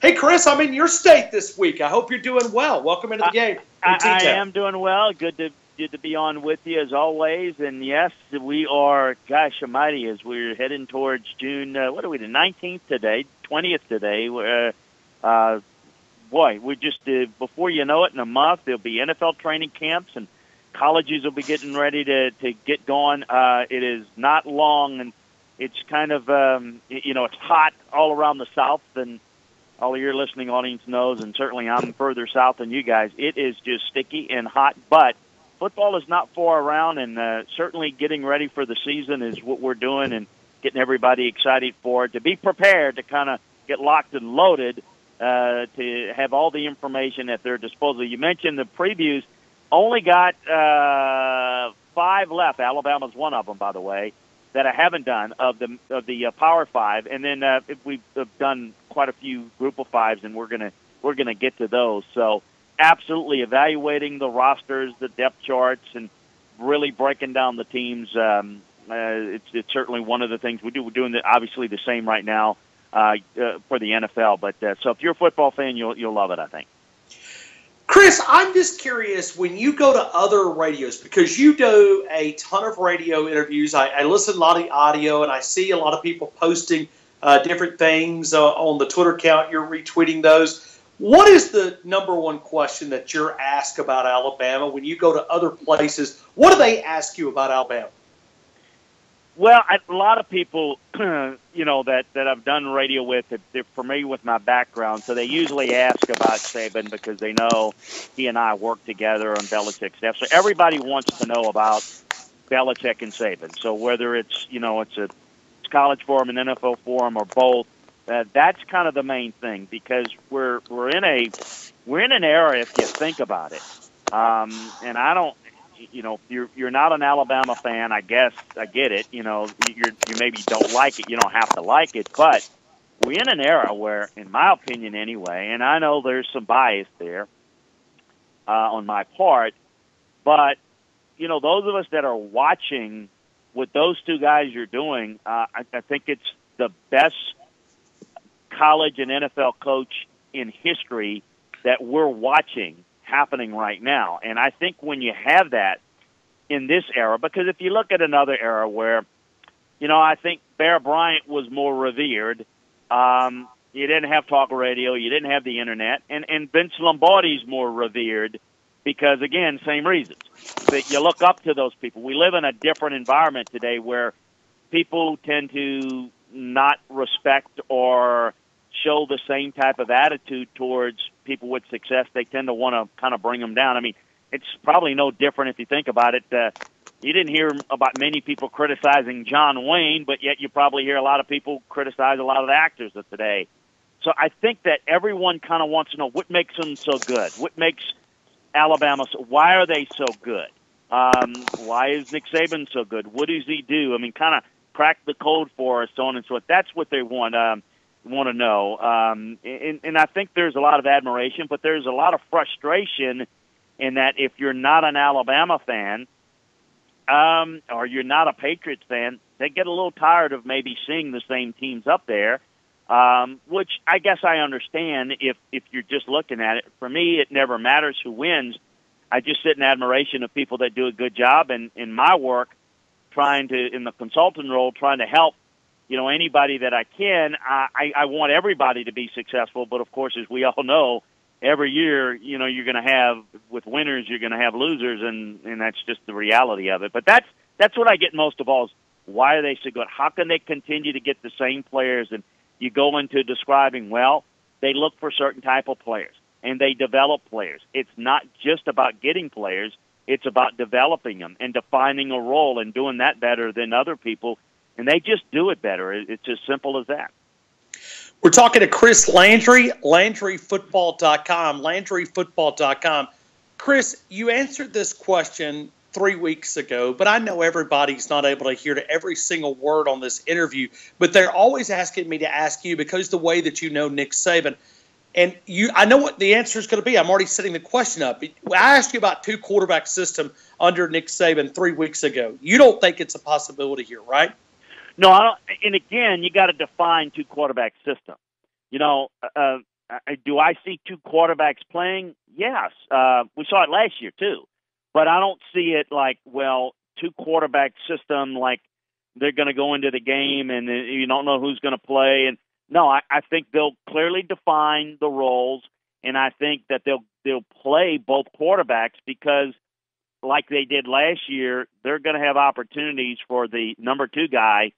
Hey, Chris, I'm in your state this week. I hope you're doing well. Welcome into the game. I am doing well. Good to be on with you as always. And yes, we are, gosh almighty, as we're heading towards June, what are we, the 19th today, 20th today. Boy, we're just, before you know it, in a month, there'll be NFL training camps and colleges will be getting ready to get going. It is not long, and it's kind of, it's hot all around the South, and all of your listening audience knows, and certainly I'm further south than you guys. It is just sticky and hot, but football is not far around, and certainly getting ready for the season is what we're doing and getting everybody excited for it, to be prepared to kind of get locked and loaded, to have all the information at their disposal. You mentioned the previews. Only got 5 left. Alabama's one of them, by the way, that I haven't done of the Power 5. And then we've done quite a few Group of 5s, and we're gonna get to those. So absolutely evaluating the rosters, the depth charts, and really breaking down the teams. It's certainly one of the things we do. We're doing obviously the same right now for the NFL. But so if you're a football fan, you'll love it, I think. Chris, I'm just curious, when you go to other radios, because you do a ton of radio interviews, I listen to a lot of audio, and I see a lot of people posting different things on the Twitter account. You're retweeting those. What is the number one question that you're asked about Alabama when you go to other places? What do they ask you about Alabama? Well, a lot of people, that I've done radio with, they're familiar with my background, so they usually ask about Saban because they know he and I work together on Belichick's staff. So everybody wants to know about Belichick and Saban. So whether it's it's college forum, an NFL forum, or both, that's kind of the main thing, because we're in an era, if you think about it, and I don't. If you're not an Alabama fan, I guess I get it. You maybe don't like it. You don't have to like it, but we're in an era where, in my opinion anyway, and I know there's some bias there on my part, but those of us that are watching what those two guys are doing, I think it's the best college and NFL coach in history that we're watching happening right now. And I think when you have that in this era, because if you look at another era where, I think Bear Bryant was more revered, you didn't have talk radio, you didn't have the internet, and Vince Lombardi's more revered because, again, same reasons. That you look up to those people. We live in a different environment today where people tend to not respect or show the same type of attitude towards people with success. They tend to want to kind of bring them down. I mean, it's probably no different if you think about it. You didn't hear about many people criticizing John Wayne, but yet you probably hear a lot of people criticize a lot of the actors of today. So I think that everyone kind of wants to know what makes them so good. What makes Alabama why are they so good? Why is Nick Saban so good? What does he do? I mean, kind of crack the code for us, so on and so forth. That's what they want to know. And I think there's a lot of admiration, but there's a lot of frustration in that if you're not an Alabama fan or you're not a Patriots fan, they get a little tired of maybe seeing the same teams up there, which I guess I understand if you're just looking at it. For me, it never matters who wins. I just sit in admiration of people that do a good job, and in my work, in the consultant role, trying to help anybody that I can. I want everybody to be successful, but of course, as we all know, every year, you're going to have, with winners, you're going to have losers, and that's just the reality of it. But that's what I get most of all is, why are they so good? How can they continue to get the same players? And you go into describing, well, they look for certain type of players, and they develop players. It's not just about getting players. It's about developing them and defining a role and doing that better than other people. And they just do it better. It's as simple as that. We're talking to Chris Landry, LandryFootball.com, LandryFootball.com. Chris, you answered this question 3 weeks ago, but I know everybody's not able to hear to every single word on this interview, but they're always asking me to ask you because the way that you know Nick Saban. And I know what the answer is going to be. I'm already setting the question up. I asked you about 2-quarterback system under Nick Saban 3 weeks ago. You don't think it's a possibility here, right? No, I don't. And again, you got to define 2-quarterback system. Do I see two quarterbacks playing? Yes. We saw it last year too. But I don't see it like, well, two quarterback system, like they're going to go into the game and you don't know who's going to play. And no, I think they'll clearly define the roles, and I think that they'll play both quarterbacks because, like they did last year, they're going to have opportunities for the number two guy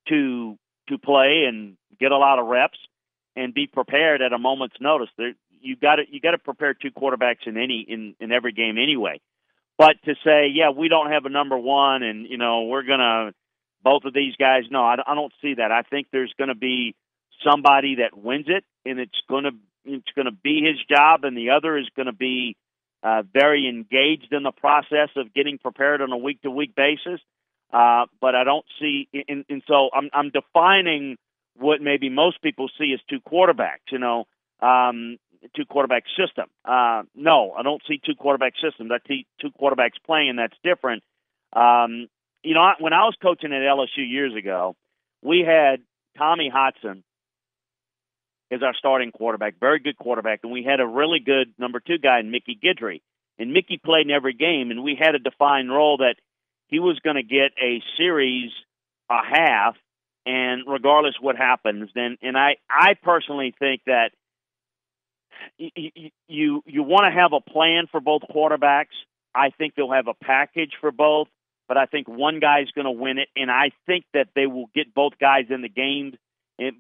to play and get a lot of reps and be prepared at a moment's notice. You got to prepare two quarterbacks in every game anyway. But to say, yeah, we don't have a number one, and we're gonna both of these guys. No, I don't see that. I think there's going to be somebody that wins it, and it's going to be his job, and the other is going to be very engaged in the process of getting prepared on a week-to-week basis. But I don't see, and so I'm defining what maybe most people see as two quarterbacks. Two quarterback system. No, I don't see two quarterback systems. I see two quarterbacks playing, and that's different. When I was coaching at LSU years ago, we had Tommy Hodson as our starting quarterback, very good quarterback, and we had a really good number two guy, Mickey Guidry. And Mickey played in every game, and we had a defined role that he was going to get a series, a half, and regardless what happens, and I personally think that you want to have a plan for both quarterbacks. I think they'll have a package for both, but I think one guy's going to win it, and I think that they will get both guys in the game,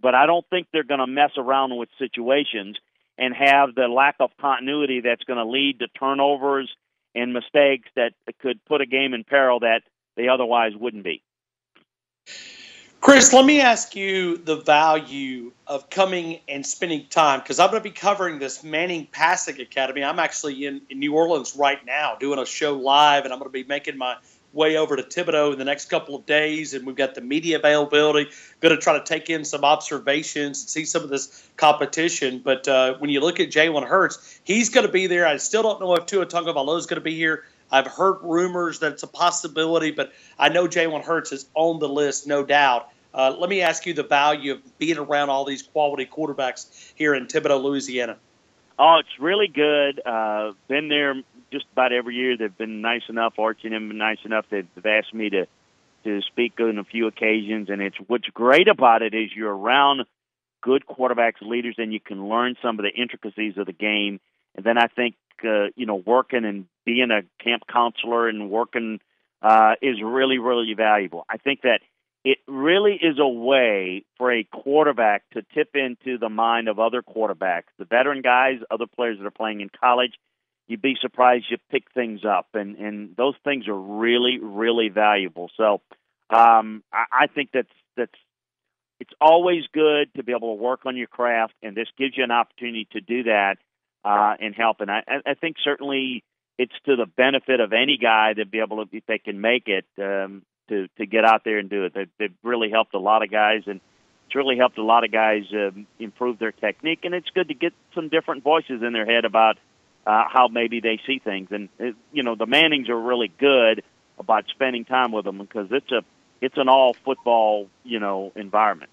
but I don't think they're going to mess around with situations and have the lack of continuity that's going to lead to turnovers and mistakes that could put a game in peril that they otherwise wouldn't be. Chris, let me ask you the value of coming and spending time, because I'm going to be covering this Manning Passing Academy. I'm actually in New Orleans right now doing a show live, and I'm going to be making my way over to Thibodeau in the next couple of days, and we've got the media availability. Going to try to take in some observations and see some of this competition. But when you look at Jalen Hurts, he's going to be there. I still don't know if Tua Tagovailoa is going to be here. I've heard rumors that it's a possibility, but I know Jalen Hurts is on the list, no doubt. Let me ask you the value of being around all these quality quarterbacks here in Thibodaux, Louisiana. Oh, it's really good. Been there just about every year. They've been nice enough, Archie and them been nice enough. They've asked me to speak on a few occasions, and what's great about it is you're around good quarterbacks, leaders, and you can learn some of the intricacies of the game. And then I think working and being a camp counselor and working is really, really valuable. I think that it really is a way for a quarterback to tip into the mind of other quarterbacks, the veteran guys, other players that are playing in college. You'd be surprised you pick things up, and those things are really, really valuable. So I think that's it's always good to be able to work on your craft, and this gives you an opportunity to do that and help. And I think certainly it's to the benefit of any guy to be able to, if they can make it, to get out there and do it. They've really helped a lot of guys, and it's really helped a lot of guys improve their technique. And it's good to get some different voices in their head about how maybe they see things. And the Mannings are really good about spending time with them because it's an all football environment.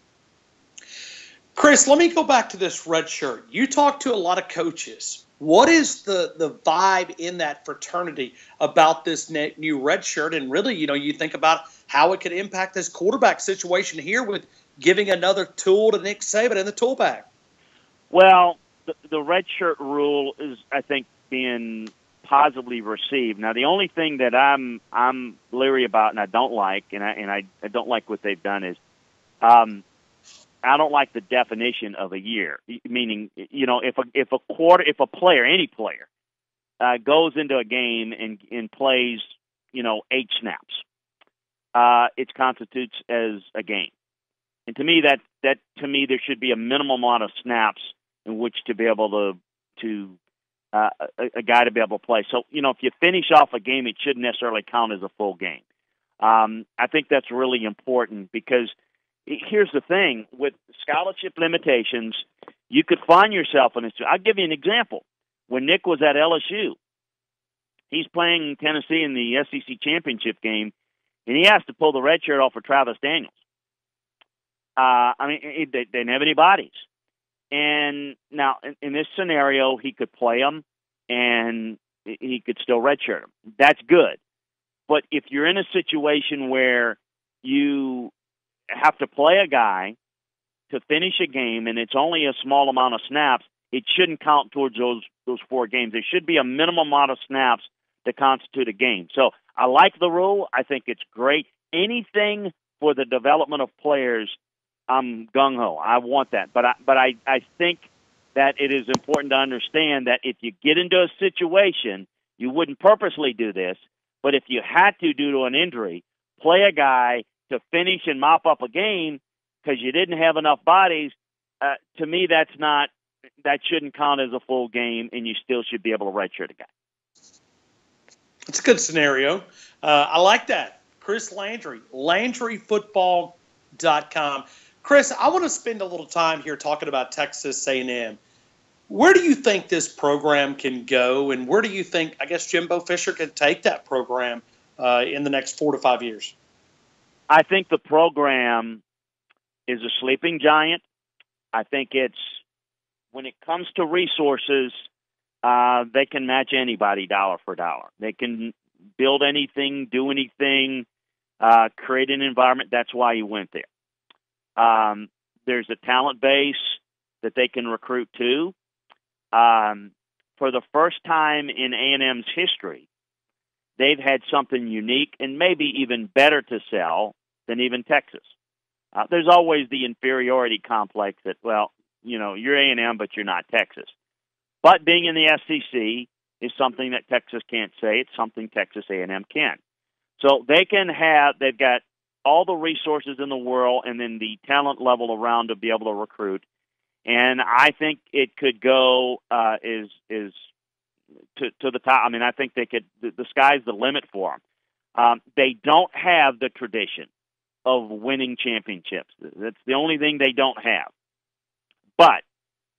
Chris, let me go back to this red shirt. You talk to a lot of coaches. What is the vibe in that fraternity about this new red shirt? And really, you think about how it could impact this quarterback situation here with giving another tool to Nick Saban in the tool bag. Well, the red shirt rule is, I think, being positively received. Now, the only thing that I'm leery about and I don't like, and I don't like what they've done is, I don't like the definition of a year. Meaning, if a player, any player, goes into a game and plays, 8 snaps, it constitutes as a game. And to me, that there should be a minimum amount of snaps in which to be able to a guy to be able to play. So, if you finish off a game, it shouldn't necessarily count as a full game. I think that's really important because here's the thing. With scholarship limitations, you could find yourself in a – I'll give you an example. When Nick was at LSU, he's playing Tennessee in the SEC championship game, and he has to pull the red shirt off for Travis Daniels. They didn't have any bodies. And now, in this scenario, he could play him, and he could still redshirt him. That's good. But if you're in a situation where you have to play a guy to finish a game, and it's only a small amount of snaps, it shouldn't count towards those 4 games. There should be a minimum amount of snaps to constitute a game. So I like the rule. I think it's great. Anything for the development of players, I'm gung-ho. I want that. But I think that it is important to understand that if you get into a situation, you wouldn't purposely do this, but if you had to due to an injury, play a guy to finish and mop up a game because you didn't have enough bodies, to me that shouldn't count as a full game, and you still should be able to redshirt a guy. It's a good scenario. I like that. Chris Landry, LandryFootball.com. Chris, I want to spend a little time here talking about Texas A&M. Where do you think this program can go, and where do you think, I guess, Jimbo Fisher can take that program in the next 4 to 5 years? I think the program is a sleeping giant. I think when it comes to resources, they can match anybody dollar for dollar. They can build anything, do anything, create an environment. That's why you went there. There's a talent base that they can recruit to. For the first time in A&M's history, they've had something unique and maybe even better to sell than even Texas. There's always the inferiority complex that, well, you're A&M, but you're not Texas. But being in the SEC is something that Texas can't say. It's something Texas A&M can. So they've got all the resources in the world and then the talent level around to be able to recruit. And I think it could go to the top. I mean, I think they could. The sky's the limit for them. They don't have the tradition of winning championships. That's the only thing they don't have. But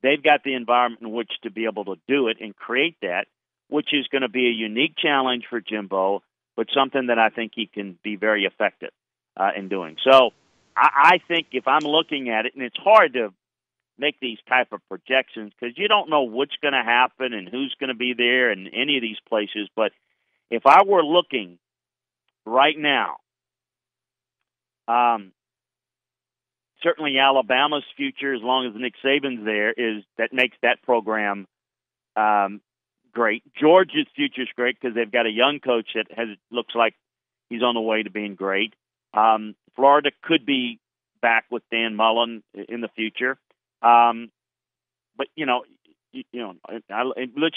they've got the environment in which to be able to do it and create that, which is going to be a unique challenge for Jimbo, but something that I think he can be very effective in doing. So I think if I'm looking at it, and it's hard to make these type of projections because you don't know what's going to happen and who's going to be there in any of these places. But if I were looking right now, certainly Alabama's future, as long as Nick Saban's there, that makes that program great. Georgia's future is great because they've got a young coach that looks like he's on the way to being great. Florida could be back with Dan Mullen in the future. But let's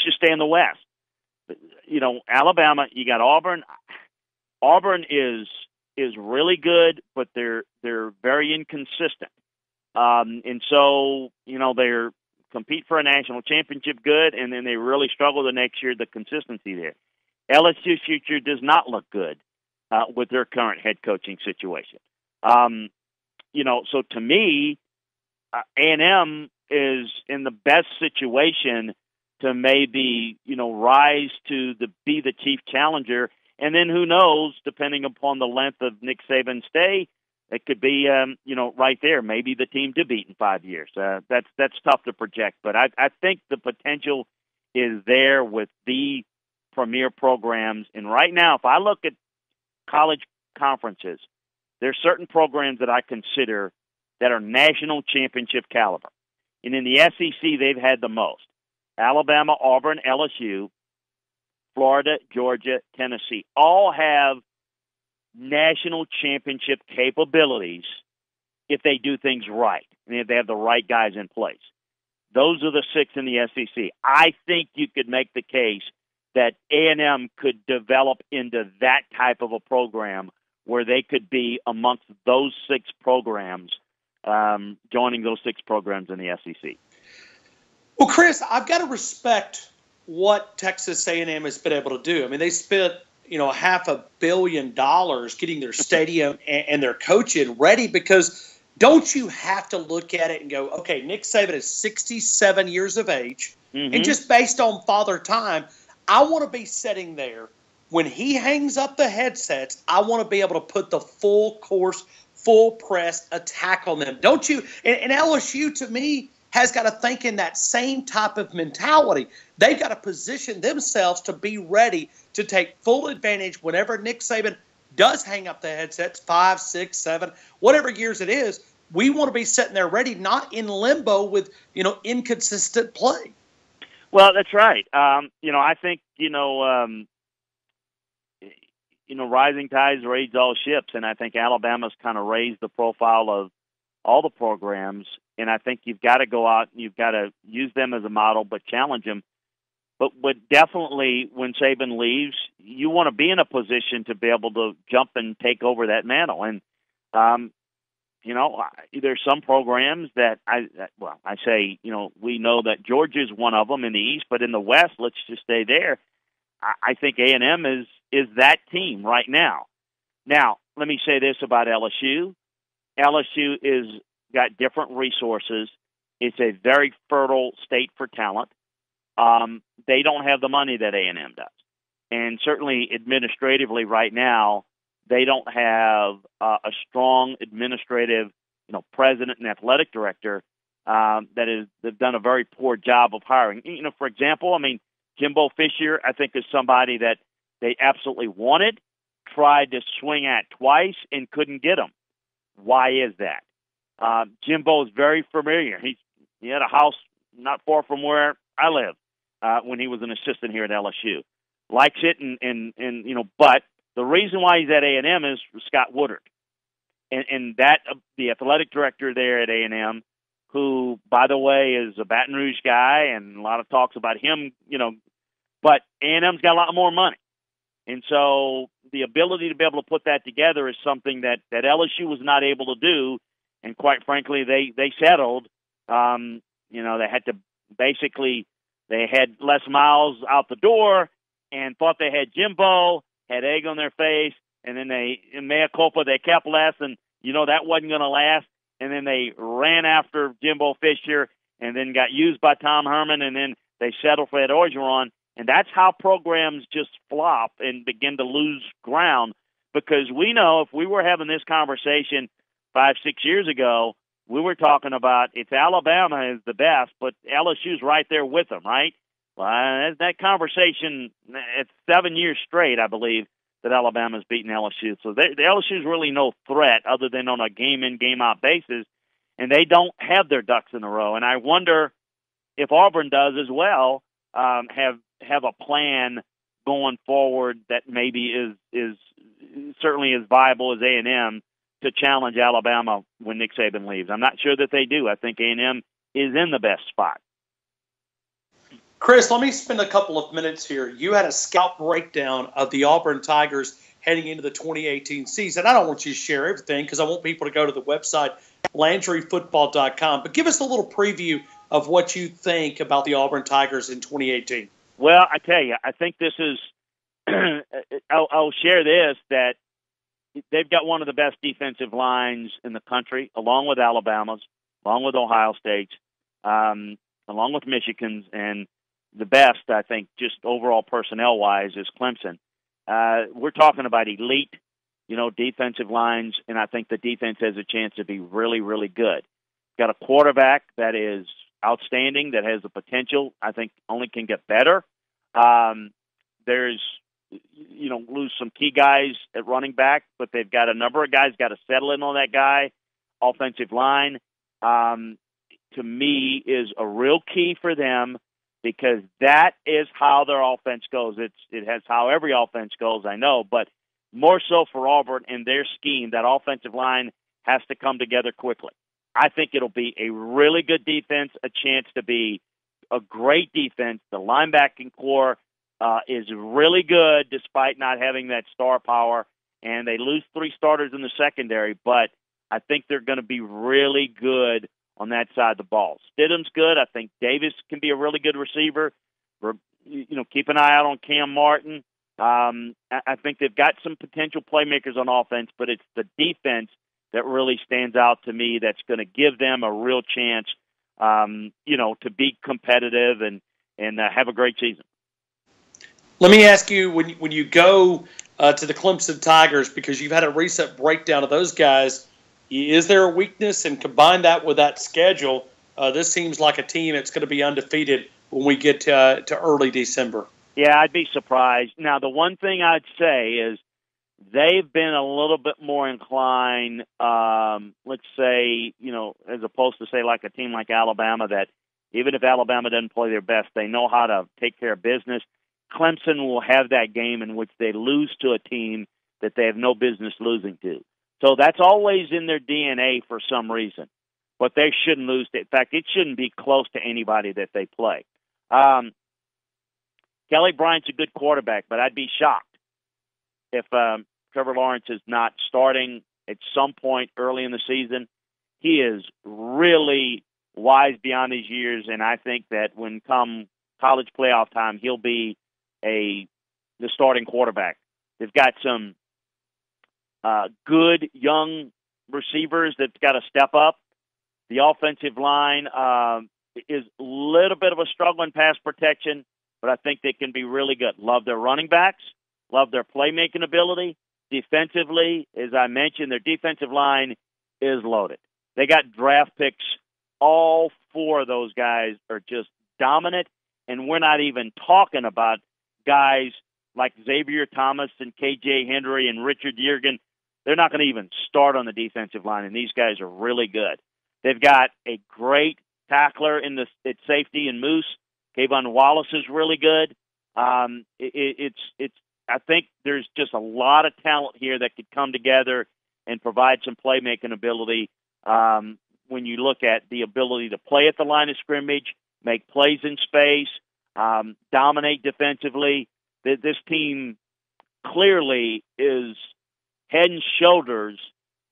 just stay in the West. Alabama, you got Auburn. Auburn is really good, but they're very inconsistent. And so, they're compete for a national championship good, and then they really struggle the next year, the consistency there. LSU's future does not look good with their current head coaching situation. So to me, A&M is in the best situation to maybe, rise to be the chief challenger. And then who knows, depending upon the length of Nick Saban's stay, it could be, right there, maybe the team to beat in 5 years. That's tough to project, but I think the potential is there with the premier programs. And right now, if I look at college conferences, there are certain programs that I consider that are national championship caliber. And in the SEC, they've had the most. Alabama, Auburn, LSU, Florida, Georgia, Tennessee, all have national championship capabilities if they do things right and if they have the right guys in place. Those are the 6 in the SEC. I think you could make the case that A&M could develop into that type of a program where they could be amongst those 6 programs, joining those 6 programs in the SEC. Well, Chris, I've got to respect what Texas A&M has been able to do. I mean, they spent, $500 million getting their stadium and their coaching ready because don't you have to look at it and go, okay, Nick Saban is 67 years of age, and just based on Father Time, I want to be sitting there when he hangs up the headsets. I want to be able to put the full course, full press attack on them. Don't you? And LSU, to me, has got to think in that same type of mentality. They've got to position themselves to be ready to take full advantage whenever Nick Saban does hang up the headsets, 5, 6, 7, whatever years it is. We want to be sitting there ready, not in limbo with, inconsistent play. Well, that's right. I think, rising tides raise all ships, and I think Alabama's kind of raised the profile of all the programs, and I think you've got to go out and you've got to use them as a model, but challenge them. But definitely when Saban leaves, you want to be in a position to be able to jump and take over that mantle. And, there's some programs that we know that Georgia's one of them in the East, but in the West, let's just stay there. I think A&M is that team right now. Now, let me say this about LSU. LSU is got different resources. It's a very fertile state for talent. They don't have the money that A&M does. And certainly administratively right now, they don't have a strong administrative, president and athletic director they've done a very poor job of hiring. For example, Jimbo Fisher, I think, is somebody that they absolutely wanted, tried to swing at twice, and couldn't get him. Why is that? Jimbo is very familiar. He had a house not far from where I live when he was an assistant here at LSU. Likes it, but the reason why he's at A&M is Scott Woodard. And that the athletic director there at A&M, who, by the way, is a Baton Rouge guy, and a lot of talks about him, but A&M's got a lot more money. And so the ability to be able to put that together is something that LSU was not able to do. And quite frankly, they settled. They had to they had Les Miles out the door and thought they had Jimbo, had egg on their face, and then in mea culpa, they kept Les, and that wasn't going to last. And then they ran after Jimbo Fisher and then got used by Tom Herman, and then they settled for Ed Orgeron. And that's how programs just flop and begin to lose ground, because we know if we were having this conversation 5-6 years ago, we were talking about it's Alabama is the best, but LSU's right there with them, right? Well, that conversation, it's 7 years straight, I believe, that Alabama's beaten LSU. So the LSU's really no threat other than on a game-in, game-out basis, and they don't have their ducks in a row. And I wonder if Auburn does as well, have a plan going forward that maybe is certainly as viable as A&M to challenge Alabama when Nick Saban leaves. I'm not sure that they do. I think A&M is in the best spot. Chris, let me spend a couple of minutes here. You had a scout breakdown of the Auburn Tigers heading into the 2018 season. I don't want you to share everything because I want people to go to the website, LandryFootball.com. But give us a little preview of what you think about the Auburn Tigers in 2018. Well, I tell you, I think this is I'll share this, that they've got one of the best defensive lines in the country, along with Alabama's, along with Ohio State's, along with Michigan's, and the best, I think, just overall personnel-wise, is Clemson. We're talking about elite, defensive lines, and I think the defense has a chance to be really, really good. Got a quarterback that is outstanding, that has the potential, I think, only can get better. There's, lose some key guys at running back, but they've got a number of guys got to settle in on that guy. Offensive line, to me, is a real key for them, because that is how their offense goes. It has how every offense goes, I know, but more so for Auburn and their scheme, that offensive line has to come together quickly. I think it'll be a really good defense, a chance to be a great defense. The linebacking core is really good despite not having that star power, and they lose 3 starters in the secondary, but I think they're going to be really good on that side of the ball. Stidham's good. I think Davis can be a really good receiver. Keep an eye out on Cam Martin. I think they've got some potential playmakers on offense, but it's the defense that really stands out to me that's going to give them a real chance, to be competitive and have a great season. Let me ask you, when you go to the Clemson Tigers, because you've had a recent breakdown of those guys, is there a weakness, and combine that with that schedule, this seems like a team that's going to be undefeated when we get to early December. Yeah, I'd be surprised. Now, the one thing I'd say is they've been a little bit more inclined, let's say, as opposed to, say, like a team like Alabama, that even if Alabama doesn't play their best, they know how to take care of business. Clemson will have that game in which they lose to a team that they have no business losing to. So that's always in their DNA for some reason. But they shouldn't lose. In fact, it shouldn't be close to anybody that they play. Kelly Bryant's a good quarterback, but I'd be shocked if Trevor Lawrence is not starting at some point early in the season. He is really wise beyond his years, and I think that when come college playoff time, he'll be the starting quarterback. They've got some good young receivers that's got to step up. The offensive line is a little bit of a struggle in pass protection, but I think they can be really good. Love their running backs, love their playmaking ability. Defensively, as I mentioned, their defensive line is loaded. They got draft picks. All four of those guys are just dominant, and we're not even talking about guys like Xavier Thomas and K.J. Henry and Richard Yeargin. They're not going to even start on the defensive line, and these guys are really good. They've got a great tackler at safety in Moose. Kayvon Wallace is really good. I think there's just a lot of talent here that could come together and provide some playmaking ability when you look at the ability to play at the line of scrimmage, make plays in space, dominate defensively. This team clearly is head and shoulders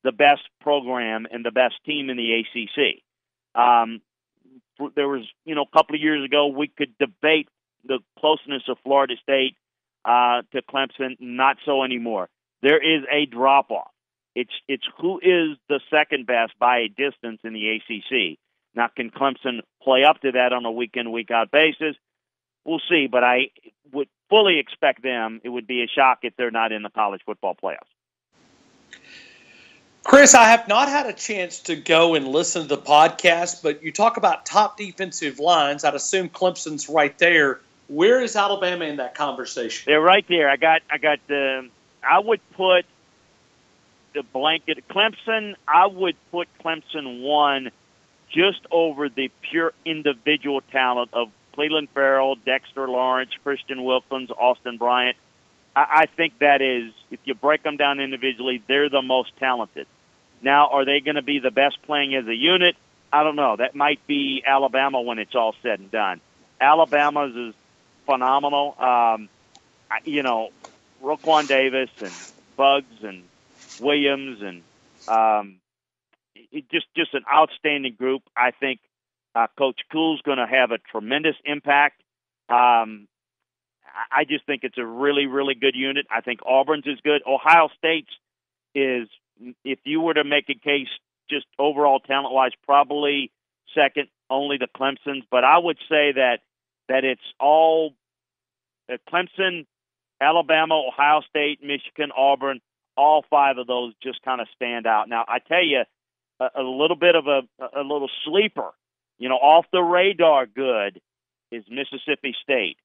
the best program and the best team in the ACC. There was, a couple of years ago, we could debate the closeness of Florida State to Clemson. Not so anymore. There is a drop-off. It's who is the second best by a distance in the ACC. Now, can Clemson play up to that on a week-in, week-out basis? We'll see, but I would fully expect them. It would be a shock if they're not in the college football playoffs. Chris, I have not had a chance to go and listen to the podcast, but you talk about top defensive lines. I'd assume Clemson's right there. Where is Alabama in that conversation? They're right there. I would put the blanket Clemson. I would put Clemson 1 just over the pure individual talent of Cleveland Farrell, Dexter Lawrence, Christian Wilkins, Austin Bryant. I think that is, if you break them down individually, they're the most talented. Now, are they going to be the best playing as a unit? I don't know. That might be Alabama when it's all said and done. Alabama's is phenomenal. Roquan Davis and Bugs and Williams and just an outstanding group. I think Coach Cool's going to have a tremendous impact. I just think it's a really, really good unit. I think Auburn's is good. Ohio State's is, if you were to make a case just overall talent-wise, probably second only to Clemson's. But I would say that it's all Clemson, Alabama, Ohio State, Michigan, Auburn, all five of those just kind of stand out. Now, I tell you, a little bit of a little sleeper, off the radar good is Mississippi State.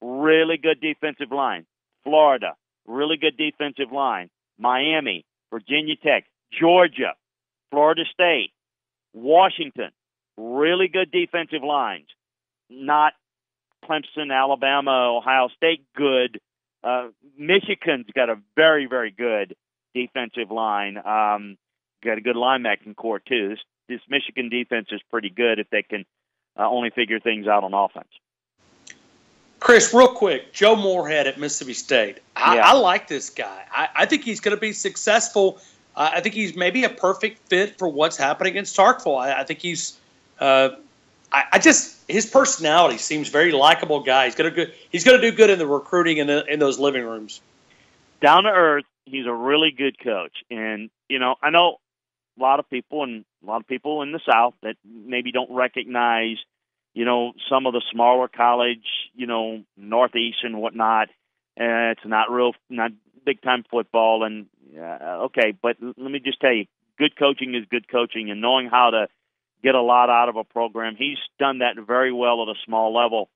Really good defensive line. Florida, really good defensive line. Miami, Virginia Tech, Georgia, Florida State, Washington, really good defensive lines. Not Clemson, Alabama, Ohio State good. Michigan's got a very, very good defensive line. Got a good linebacking core, too. This Michigan defense is pretty good if they can only figure things out on offense. Chris, real quick, Joe Moorhead at Mississippi State. I like this guy. I think he's going to be successful. I think he's maybe a perfect fit for what's happening in Starkville. I think he's his personality seems very likable guy. He's going to do good in the recruiting in those living rooms. Down to earth, he's a really good coach. And, I know a lot of people in the South that maybe don't recognize some of the smaller college, Northeast and whatnot. It's not big time football. And okay, but let me just tell you, good coaching is good coaching, and knowing how to get a lot out of a program. He's done that very well at a small level.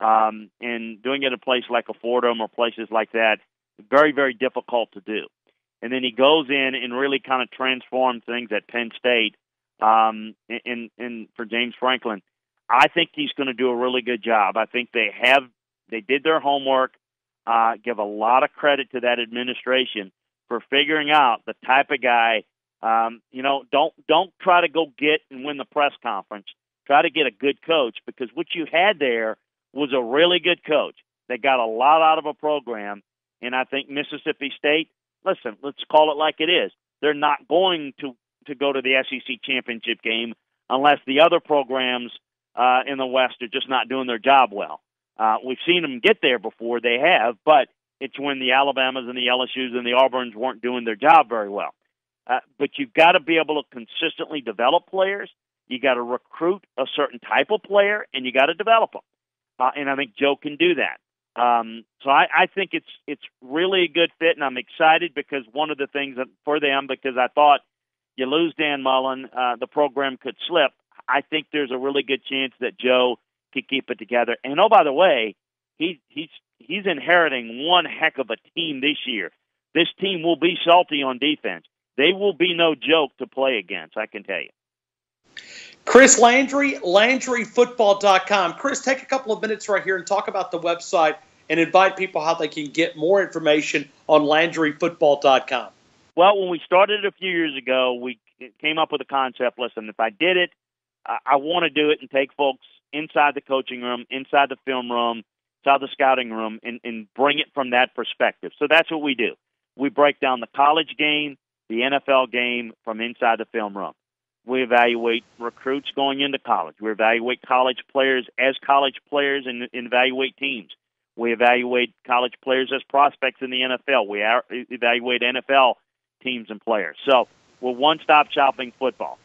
And doing it in a place like a Fordham or places like that, very, very difficult to do. And then he goes in and really kind of transforms things at Penn State. And for James Franklin, I think he's going to do a really good job. I think they did their homework. Give a lot of credit to that administration for figuring out the type of guy. Don't try to go get and win the press conference. Try to get a good coach, because what you had there was a really good coach. They got a lot out of a program, and I think Mississippi State, listen, let's call it like it is. They're not going to go to the SEC championship game unless the other programs in the West are just not doing their job well. We've seen them get there before, they have, but it's when the Alabamas and the LSUs and the Auburns weren't doing their job very well. But you've got to be able to consistently develop players. You got to recruit a certain type of player, and you got to develop them. And I think Joe can do that. So I think it's really a good fit, and I'm excited because one of the things for them, because I thought you lose Dan Mullen, the program could slip. I think there's a really good chance that Joe could keep it together. And oh, by the way, he's inheriting one heck of a team this year. This team will be salty on defense. They will be no joke to play against, I can tell you. Chris Landry, LandryFootball.com. Chris, take a couple of minutes right here and talk about the website and invite people how they can get more information on LandryFootball.com. Well, when we started a few years ago, we came up with a concept. Listen, if I did it, I want to do it and take folks inside the coaching room, inside the film room, inside the scouting room, and bring it from that perspective. So that's what we do. We break down the college game, the NFL game from inside the film room. We evaluate recruits going into college. We evaluate college players as college players and evaluate teams. We evaluate college players as prospects in the NFL. We evaluate NFL teams and players. So we're one-stop shopping football.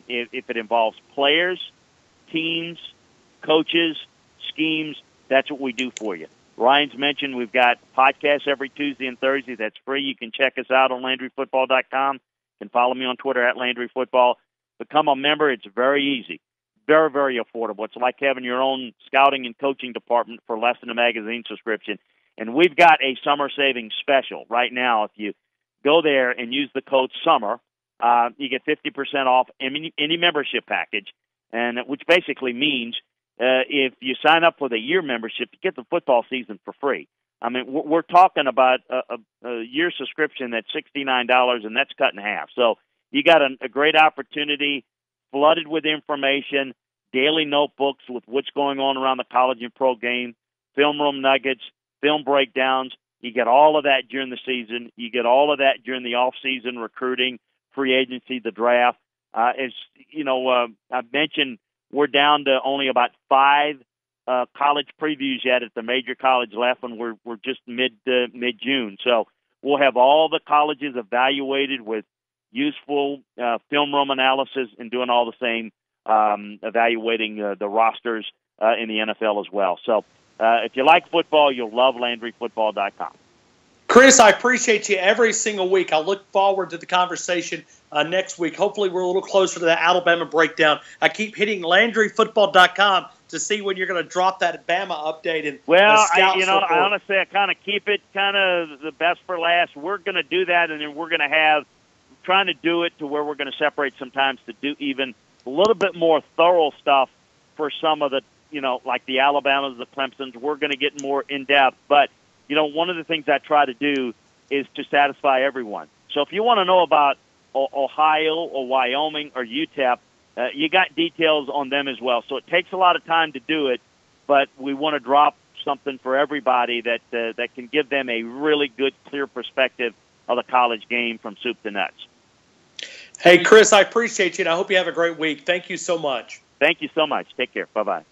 If it involves players, teams, coaches, schemes, that's what we do for you. Ryan's mentioned we've got podcasts every Tuesday and Thursday. That's free. You can check us out on LandryFootball.com. You can follow me on Twitter at LandryFootball. Become a member. It's very easy. Very, very affordable. It's like having your own scouting and coaching department for less than a magazine subscription. And we've got a summer savings special right now. If you go there and use the code SUMMER, you get 50% off any membership package, and which basically means if you sign up for the year membership, you get the football season for free. I mean, we're talking about a year subscription that's $69, and that's cut in half. So you got a great opportunity, flooded with information, daily notebooks with what's going on around the college and pro game, film room nuggets, film breakdowns. You get all of that during the season. You get all of that during the off-season recruiting, free agency, the draft. As you know, I've mentioned we're down to only about 5 college previews yet at the major college left, and we're just mid-June. So we'll have all the colleges evaluated with useful film room analysis and doing all the same evaluating the rosters in the NFL as well. So if you like football, you'll love LandryFootball.com. Chris, I appreciate you every single week. I look forward to the conversation next week. Hopefully we're a little closer to the Alabama breakdown. I keep hitting LandryFootball.com to see when you're going to drop that Bama update. And I honestly, I kind of keep it kind of the best for last. We're going to do that, and then we're going to have trying to do it to where we're going to separate sometimes to do even a little bit more thorough stuff for some of the, like the Alabamas, the Clemsons. We're going to get more in-depth. But, one of the things I try to do is to satisfy everyone. So if you want to know about Ohio or Wyoming or UTEP, you got details on them as well. So it takes a lot of time to do it, but we want to drop something for everybody that can give them a really good, clear perspective of the college game from soup to nuts. Hey, Chris, I appreciate you, and I hope you have a great week. Thank you so much. Thank you so much. Take care. Bye-bye.